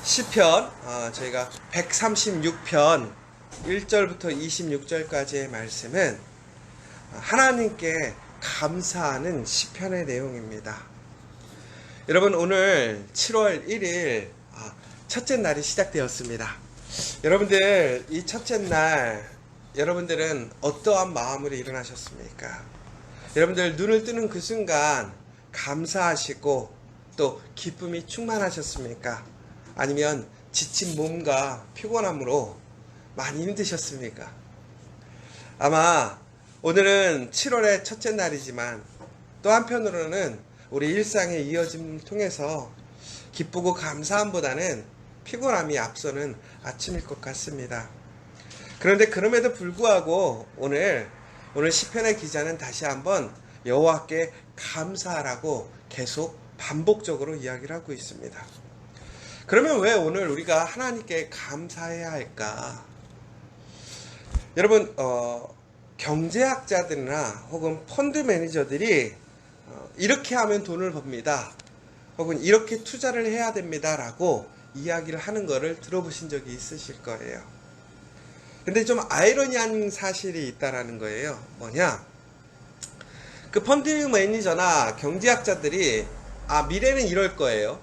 시편 저희가 136편 1절부터 26절까지의 말씀은 하나님께 감사하는 시편의 내용입니다. 여러분, 오늘 7월 1일 첫째 날이 시작되었습니다. 여러분들, 이 첫째 날 여러분들은 어떠한 마음으로 일어나셨습니까? 여러분들 눈을 뜨는 그 순간 감사하시고 또 기쁨이 충만하셨습니까? 아니면 지친 몸과 피곤함으로 많이 힘드셨습니까? 아마 오늘은 7월의 첫째 날이지만 또 한편으로는 우리 일상의 이어짐을 통해서 기쁘고 감사함보다는 피곤함이 앞서는 아침일 것 같습니다. 그런데 그럼에도 불구하고 오늘 시편의 기자는 다시 한번 여호와께 감사하라고 계속 반복적으로 이야기를 하고 있습니다. 그러면 왜 오늘 우리가 하나님께 감사해야 할까? 여러분, 경제학자들이나 혹은 펀드 매니저들이 이렇게 하면 돈을 법니다. 혹은 이렇게 투자를 해야 됩니다. 라고 이야기를 하는 것을 들어보신 적이 있으실 거예요. 근데 좀 아이러니한 사실이 있다라는 거예요. 뭐냐? 그 펀드 매니저나 경제학자들이 미래는 이럴 거예요.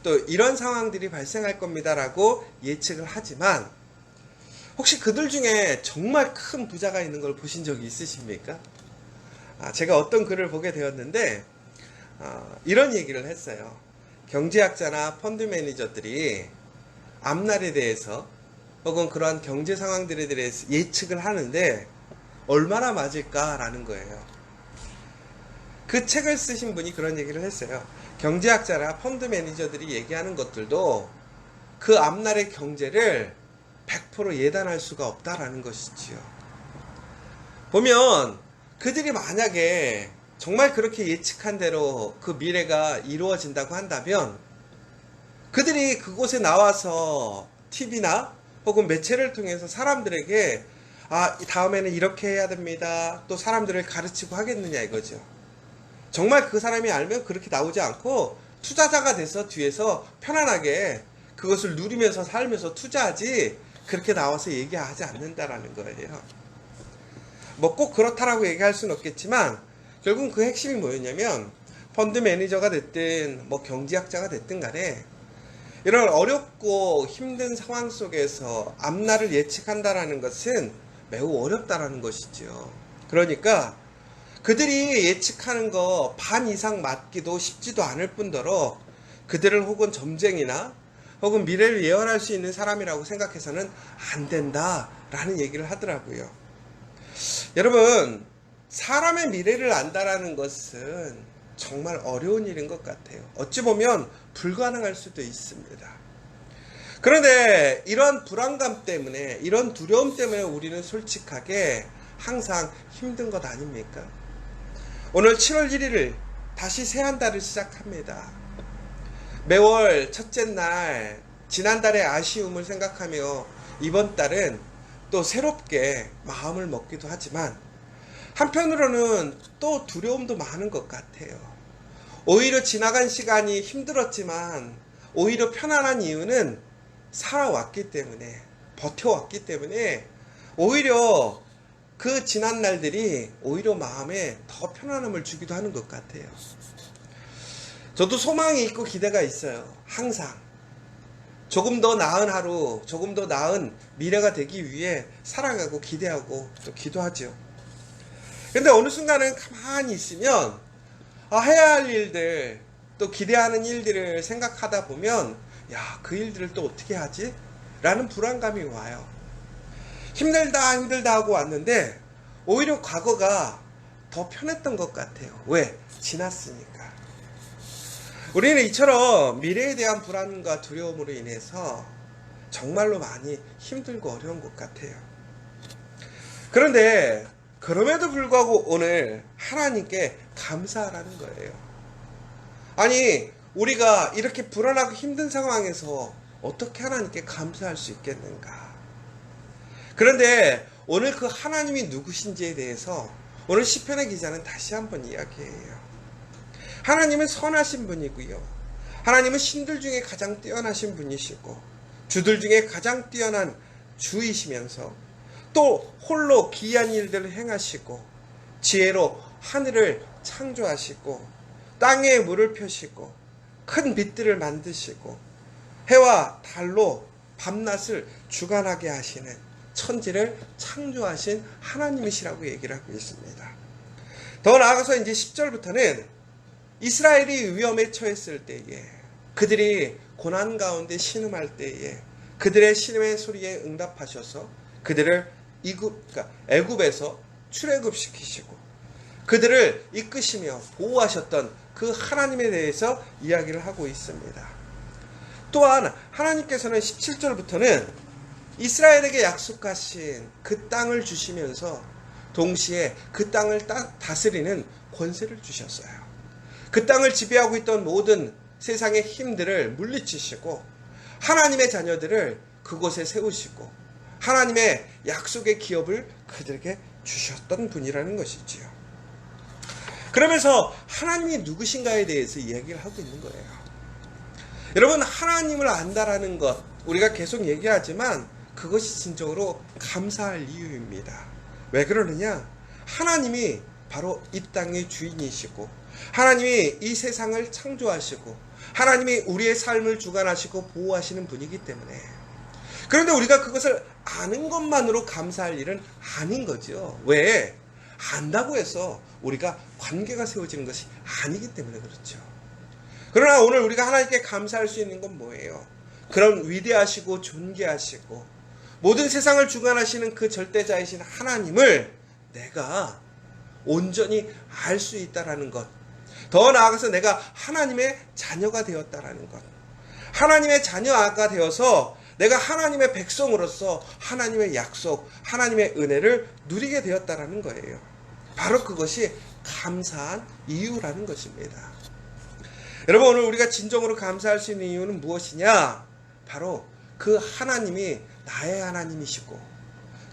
또 이런 상황들이 발생할 겁니다라고 예측을 하지만 혹시 그들 중에 정말 큰 부자가 있는 걸 보신 적이 있으십니까? 제가 어떤 글을 보게 되었는데 이런 얘기를 했어요. 경제학자나 펀드 매니저들이 앞날에 대해서 혹은 그러한 경제 상황들에 대해서 예측을 하는데 얼마나 맞을까라는 거예요. 그 책을 쓰신 분이 그런 얘기를 했어요. 경제학자나 펀드 매니저들이 얘기하는 것들도 그 앞날의 경제를 100% 예단할 수가 없다라는 것이지요. 보면 그들이 만약에 정말 그렇게 예측한 대로 그 미래가 이루어진다고 한다면 그들이 그곳에 나와서 TV나 혹은 매체를 통해서 사람들에게 다음에는 이렇게 해야 됩니다. 또 사람들을 가르치고 하겠느냐 이거죠. 정말 그 사람이 알면 그렇게 나오지 않고 투자자가 돼서 뒤에서 편안하게 그것을 누리면서 살면서 투자하지 그렇게 나와서 얘기하지 않는다라는 거예요. 뭐 꼭 그렇다라고 얘기할 수는 없겠지만 결국은 그 핵심이 뭐였냐면 펀드 매니저가 됐든 뭐 경제학자가 됐든 간에 이런 어렵고 힘든 상황 속에서 앞날을 예측한다라는 것은 매우 어렵다라는 것이죠. 그러니까 그들이 예측하는 거 반 이상 맞기도 쉽지도 않을 뿐더러 그들을 혹은 점쟁이나 혹은 미래를 예언할 수 있는 사람이라고 생각해서는 안 된다라는 얘기를 하더라고요. 여러분, 사람의 미래를 안다라는 것은 정말 어려운 일인 것 같아요. 어찌 보면 불가능할 수도 있습니다. 그런데 이런 불안감 때문에, 이런 두려움 때문에 우리는 솔직하게 항상 힘든 것 아닙니까? 오늘 7월 1일을 다시 새 한 달을 시작합니다. 매월 첫째 날 지난달의 아쉬움을 생각하며 이번 달은 또 새롭게 마음을 먹기도 하지만 한편으로는 또 두려움도 많은 것 같아요. 오히려 지나간 시간이 힘들었지만 오히려 편안한 이유는 살아왔기 때문에, 버텨왔기 때문에 오히려 그 지난 날들이 오히려 마음에 더 편안함을 주기도 하는 것 같아요. 저도 소망이 있고 기대가 있어요. 항상 조금 더 나은 하루, 조금 더 나은 미래가 되기 위해 살아가고 기대하고 또 기도하죠. 근데 어느 순간은 가만히 있으면 해야 할 일들, 또 기대하는 일들을 생각하다 보면 그 일들을 또 어떻게 하지? 라는 불안감이 와요. 힘들다 하고 왔는데 오히려 과거가 더 편했던 것 같아요. 왜? 지났으니까. 우리는 이처럼 미래에 대한 불안과 두려움으로 인해서 정말로 많이 힘들고 어려운 것 같아요. 그런데 그럼에도 불구하고 오늘 하나님께 감사하라는 거예요. 아니, 우리가 이렇게 불안하고 힘든 상황에서 어떻게 하나님께 감사할 수 있겠는가? 그런데 오늘 그 하나님이 누구신지에 대해서 오늘 시편의 기자는 다시 한번 이야기해요. 하나님은 선하신 분이고요. 하나님은 신들 중에 가장 뛰어나신 분이시고 주들 중에 가장 뛰어난 주이시면서 또 홀로 기이한 일들을 행하시고 지혜로 하늘을 창조하시고 땅에 물을 펴시고 큰 빛들을 만드시고 해와 달로 밤낮을 주관하게 하시는 천지를 창조하신 하나님이시라고 얘기를 하고 있습니다. 더 나아가서 이제 10절부터는 이스라엘이 위험에 처했을 때에 그들이 고난 가운데 신음할 때에 그들의 신음의 소리에 응답하셔서 그들을 애굽에서 출애굽시키시고 그들을 이끄시며 보호하셨던 그 하나님에 대해서 이야기를 하고 있습니다. 또한 하나님께서는 17절부터는 이스라엘에게 약속하신 그 땅을 주시면서 동시에 그 땅을 다스리는 권세를 주셨어요. 그 땅을 지배하고 있던 모든 세상의 힘들을 물리치시고 하나님의 자녀들을 그곳에 세우시고 하나님의 약속의 기업을 그들에게 주셨던 분이라는 것이지요. 그러면서 하나님이 누구신가에 대해서 이야기를 하고 있는 거예요. 여러분, 하나님을 안다라는 것 우리가 계속 얘기하지만 그것이 진정으로 감사할 이유입니다. 왜 그러느냐? 하나님이 바로 이 땅의 주인이시고 하나님이 이 세상을 창조하시고 하나님이 우리의 삶을 주관하시고 보호하시는 분이기 때문에, 그런데 우리가 그것을 아는 것만으로 감사할 일은 아닌 거죠. 왜? 안다고 해서 우리가 관계가 세워지는 것이 아니기 때문에 그렇죠. 그러나 오늘 우리가 하나님께 감사할 수 있는 건 뭐예요? 그런 위대하시고 존귀하시고 모든 세상을 주관하시는 그 절대자이신 하나님을 내가 온전히 알 수 있다라는 것, 더 나아가서 내가 하나님의 자녀가 되었다라는 것, 하나님의 자녀가 되어서 내가 하나님의 백성으로서 하나님의 약속, 하나님의 은혜를 누리게 되었다라는 거예요. 바로 그것이 감사한 이유라는 것입니다. 여러분, 오늘 우리가 진정으로 감사할 수 있는 이유는 무엇이냐? 바로 그 하나님이 나의 하나님이시고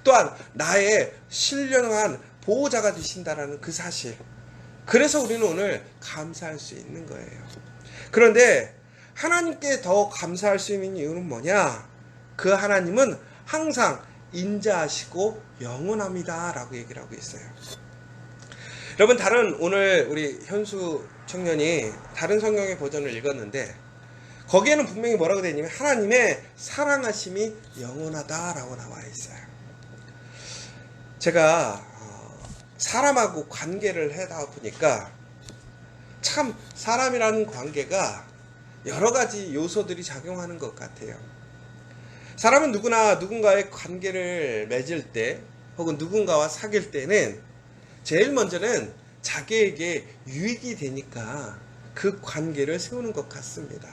또한 나의 신령한 보호자가 되신다라는 그 사실, 그래서 우리는 오늘 감사할 수 있는 거예요. 그런데 하나님께 더 감사할 수 있는 이유는 뭐냐? 그 하나님은 항상 인자하시고 영원합니다 라고 얘기를 하고 있어요. 여러분, 오늘 우리 현수 청년이 다른 성경의 버전을 읽었는데 거기에는 분명히 뭐라고 되어 있냐면 하나님의 사랑하심이 영원하다라고 나와 있어요. 제가 사람하고 관계를 하다 보니까 참 사람이라는 관계가 여러 가지 요소들이 작용하는 것 같아요. 사람은 누구나 누군가의 관계를 맺을 때 혹은 누군가와 사귈 때는 제일 먼저는 자기에게 유익이 되니까 그 관계를 세우는 것 같습니다.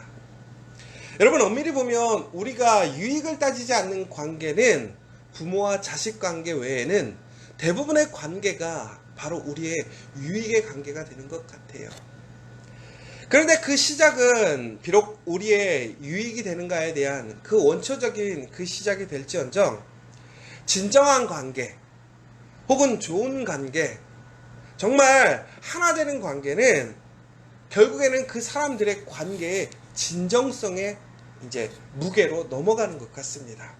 여러분, 엄밀히 보면 우리가 유익을 따지지 않는 관계는 부모와 자식 관계 외에는 대부분의 관계가 바로 우리의 유익의 관계가 되는 것 같아요. 그런데 그 시작은 비록 우리의 유익이 되는가에 대한 그 원초적인 그 시작이 될지언정 진정한 관계 혹은 좋은 관계, 정말 하나 되는 관계는 결국에는 그 사람들의 관계의 진정성의 이제 무게로 넘어가는 것 같습니다.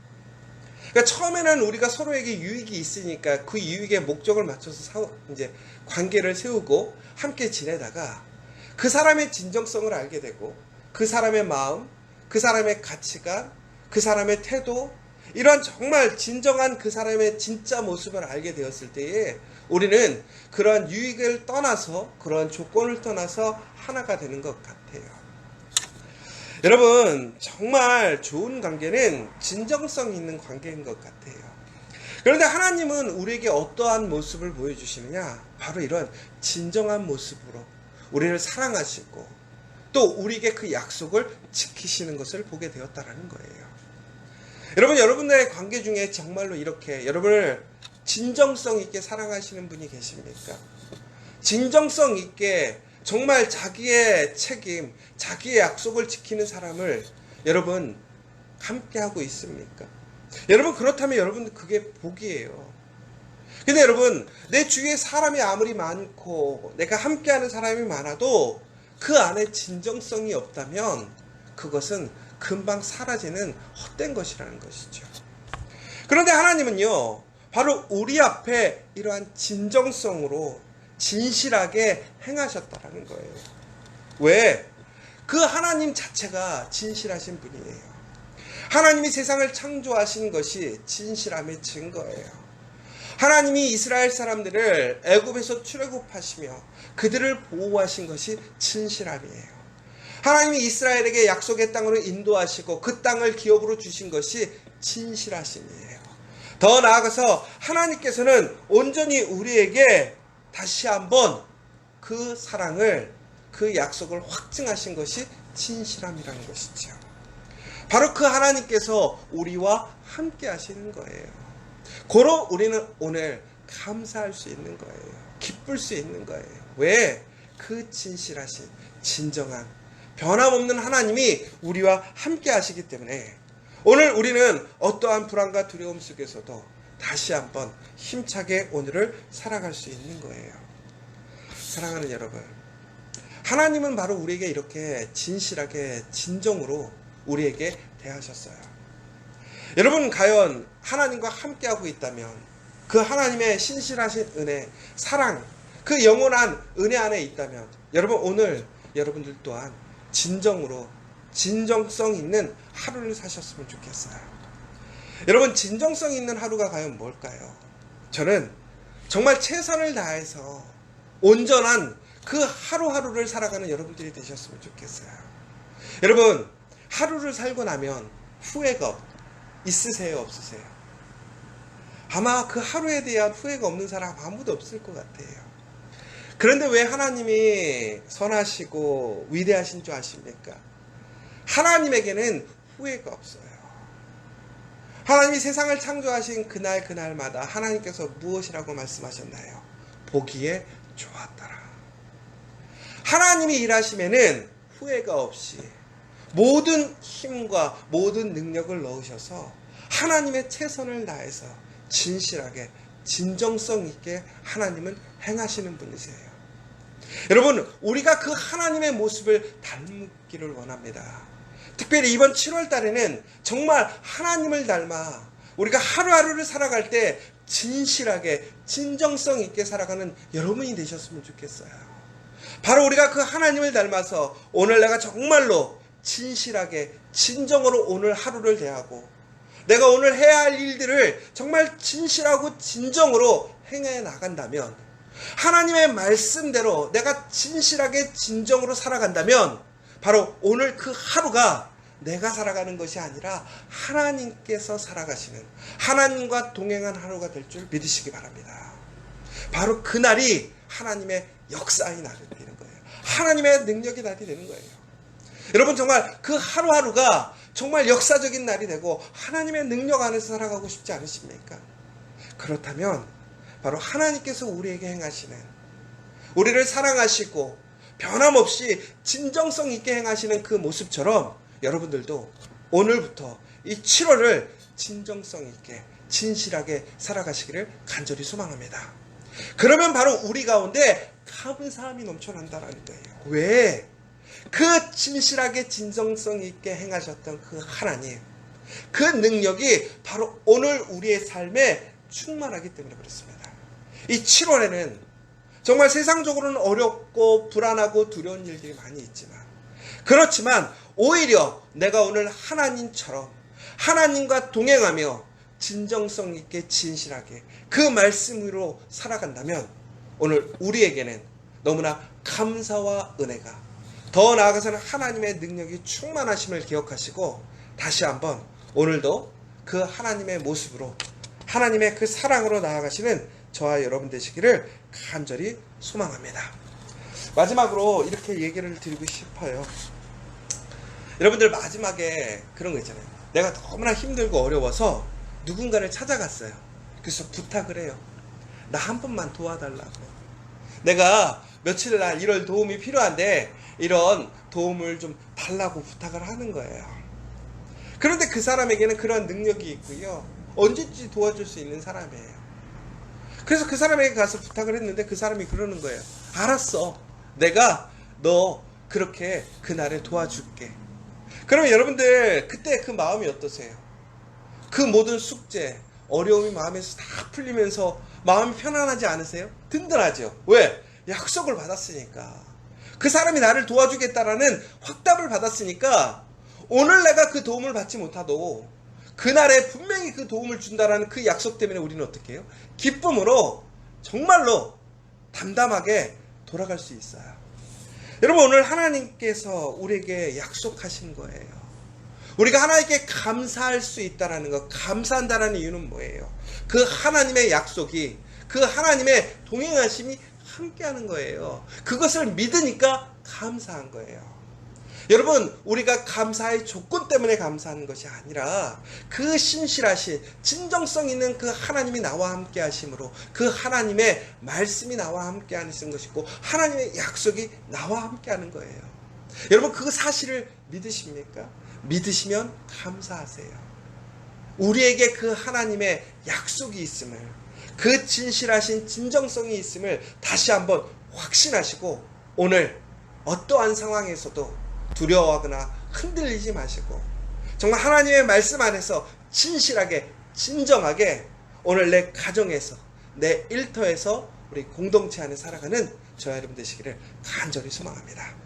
그러니까 처음에는 우리가 서로에게 유익이 있으니까 그 유익의 목적을 맞춰서 이제 관계를 세우고 함께 지내다가 그 사람의 진정성을 알게 되고 그 사람의 마음, 그 사람의 가치관, 그 사람의 태도, 이러한 정말 진정한 그 사람의 진짜 모습을 알게 되었을 때에 우리는 그러한 유익을 떠나서, 그러한 조건을 떠나서 하나가 되는 것 같아요. 여러분, 정말 좋은 관계는 진정성 있는 관계인 것 같아요. 그런데 하나님은 우리에게 어떠한 모습을 보여주시느냐? 바로 이런 진정한 모습으로 우리를 사랑하시고 또 우리에게 그 약속을 지키시는 것을 보게 되었다는 거예요. 여러분, 여러분들의 관계 중에 정말로 이렇게 여러분을 진정성 있게 사랑하시는 분이 계십니까? 진정성 있게 정말 자기의 책임, 자기의 약속을 지키는 사람을 여러분 함께하고 있습니까? 여러분, 그렇다면 여러분 그게 복이에요. 근데 여러분, 내 주위에 사람이 아무리 많고 내가 함께하는 사람이 많아도 그 안에 진정성이 없다면 그것은 금방 사라지는 헛된 것이라는 것이죠. 그런데 하나님은요, 바로 우리 앞에 이러한 진정성으로 진실하게 행하셨다라는 거예요. 왜? 그 하나님 자체가 진실하신 분이에요. 하나님이 세상을 창조하신 것이 진실함의 증거예요. 하나님이 이스라엘 사람들을 애굽에서 출애굽하시며 그들을 보호하신 것이 진실함이에요. 하나님이 이스라엘에게 약속의 땅으로 인도하시고 그 땅을 기업으로 주신 것이 진실하심이에요. 더 나아가서 하나님께서는 온전히 우리에게 다시 한번 그 사랑을, 그 약속을 확증하신 것이 진실함이라는 것이죠. 바로 그 하나님께서 우리와 함께 하시는 거예요. 고로 우리는 오늘 감사할 수 있는 거예요. 기쁠 수 있는 거예요. 왜? 그 진실하신, 진정한, 변함없는 하나님이 우리와 함께 하시기 때문에 오늘 우리는 어떠한 불안과 두려움 속에서도 다시 한번 힘차게 오늘을 살아갈 수 있는 거예요. 사랑하는 여러분, 하나님은 바로 우리에게 이렇게 진실하게, 진정으로 우리에게 대하셨어요. 여러분, 과연 하나님과 함께하고 있다면 그 하나님의 신실하신 은혜, 사랑, 그 영원한 은혜 안에 있다면 여러분, 오늘 여러분들 또한 진정으로 진정성 있는 하루를 사셨으면 좋겠어요. 여러분, 진정성 있는 하루가 과연 뭘까요? 저는 정말 최선을 다해서 온전한 그 하루하루를 살아가는 여러분들이 되셨으면 좋겠어요. 여러분, 하루를 살고 나면 후회가 있으세요, 없으세요? 아마 그 하루에 대한 후회가 없는 사람 아무도 없을 것 같아요. 그런데 왜 하나님이 선하시고 위대하신 줄 아십니까? 하나님에게는 후회가 없어요. 하나님이 세상을 창조하신 그날마다 하나님께서 무엇이라고 말씀하셨나요? 보기에 좋았더라. 하나님이 일하시면은 후회가 없이 모든 힘과 모든 능력을 넣으셔서 하나님의 최선을 다해서 진실하게, 진정성 있게 하나님은 행하시는 분이세요. 여러분, 우리가 그 하나님의 모습을 닮기를 원합니다. 특별히 이번 7월 달에는 정말 하나님을 닮아 우리가 하루하루를 살아갈 때 진실하게, 진정성 있게 살아가는 여러분이 되셨으면 좋겠어요. 바로 우리가 그 하나님을 닮아서 오늘 내가 정말로 진실하게, 진정으로 오늘 하루를 대하고 내가 오늘 해야 할 일들을 정말 진실하고 진정으로 행해 나간다면, 하나님의 말씀대로 내가 진실하게, 진정으로 살아간다면 바로 오늘 그 하루가 내가 살아가는 것이 아니라 하나님께서 살아가시는, 하나님과 동행한 하루가 될 줄 믿으시기 바랍니다. 바로 그날이 하나님의 역사의 날이 되는 거예요. 하나님의 능력의 날이 되는 거예요. 여러분, 정말 그 하루하루가 정말 역사적인 날이 되고 하나님의 능력 안에서 살아가고 싶지 않으십니까? 그렇다면 바로 하나님께서 우리에게 행하시는, 우리를 사랑하시고 변함없이 진정성 있게 행하시는 그 모습처럼 여러분들도 오늘부터 이 7월을 진정성 있게, 진실하게 살아가시기를 간절히 소망합니다. 그러면 바로 우리 가운데 감사함이 넘쳐난다는 거예요. 왜? 그 진실하게, 진정성 있게 행하셨던 그 하나님, 그 능력이 바로 오늘 우리의 삶에 충만하기 때문에 그렇습니다. 이 7월에는 정말 세상적으로는 어렵고 불안하고 두려운 일들이 많이 있지만, 그렇지만 오히려 내가 오늘 하나님처럼 하나님과 동행하며 진정성 있게, 진실하게 그 말씀으로 살아간다면 오늘 우리에게는 너무나 감사와 은혜가, 더 나아가서는 하나님의 능력이 충만하심을 기억하시고 다시 한번 오늘도 그 하나님의 모습으로, 하나님의 그 사랑으로 나아가시는 저와 여러분 되시기를 간절히 소망합니다. 마지막으로 이렇게 얘기를 드리고 싶어요. 여러분들, 마지막에 그런 거 있잖아요. 내가 너무나 힘들고 어려워서 누군가를 찾아갔어요. 그래서 부탁을 해요. 나 한 번만 도와달라고. 내가 며칠날 이런 도움이 필요한데 이런 도움을 좀 달라고 부탁을 하는 거예요. 그런데 그 사람에게는 그런 능력이 있고요, 언제든지 도와줄 수 있는 사람이에요. 그래서 그 사람에게 가서 부탁을 했는데 그 사람이 그러는 거예요. 알았어, 내가 너 그렇게 그날에 도와줄게. 그러면 여러분들 그때 그 마음이 어떠세요? 그 모든 숙제, 어려움이 마음에서 다 풀리면서 마음이 편안하지 않으세요? 든든하죠. 왜? 약속을 받았으니까. 그 사람이 나를 도와주겠다라는 확답을 받았으니까 오늘 내가 그 도움을 받지 못하도 그날에 분명히 그 도움을 준다라는 그 약속 때문에 우리는 어떻게 해요? 기쁨으로 정말로 담담하게 돌아갈 수 있어요. 여러분, 오늘 하나님께서 우리에게 약속하신 거예요. 우리가 하나님께 감사할 수 있다는 것, 감사한다는 이유는 뭐예요? 그 하나님의 약속이, 그 하나님의 동행하심이 함께하는 거예요. 그것을 믿으니까 감사한 거예요. 여러분, 우리가 감사의 조건 때문에 감사하는 것이 아니라 그 신실하신 진정성 있는 그 하나님이 나와 함께 하심으로 그 하나님의 말씀이 나와 함께 하시는 것이고 하나님의 약속이 나와 함께 하는 거예요. 여러분, 그 사실을 믿으십니까? 믿으시면 감사하세요. 우리에게 그 하나님의 약속이 있음을, 그 진실하신 진정성이 있음을 다시 한번 확신하시고 오늘 어떠한 상황에서도 두려워하거나 흔들리지 마시고 정말 하나님의 말씀 안에서 진실하게 진정하게 오늘 내 가정에서 내 일터에서 우리 공동체 안에 살아가는 저와 여러분 되시기를 간절히 소망합니다.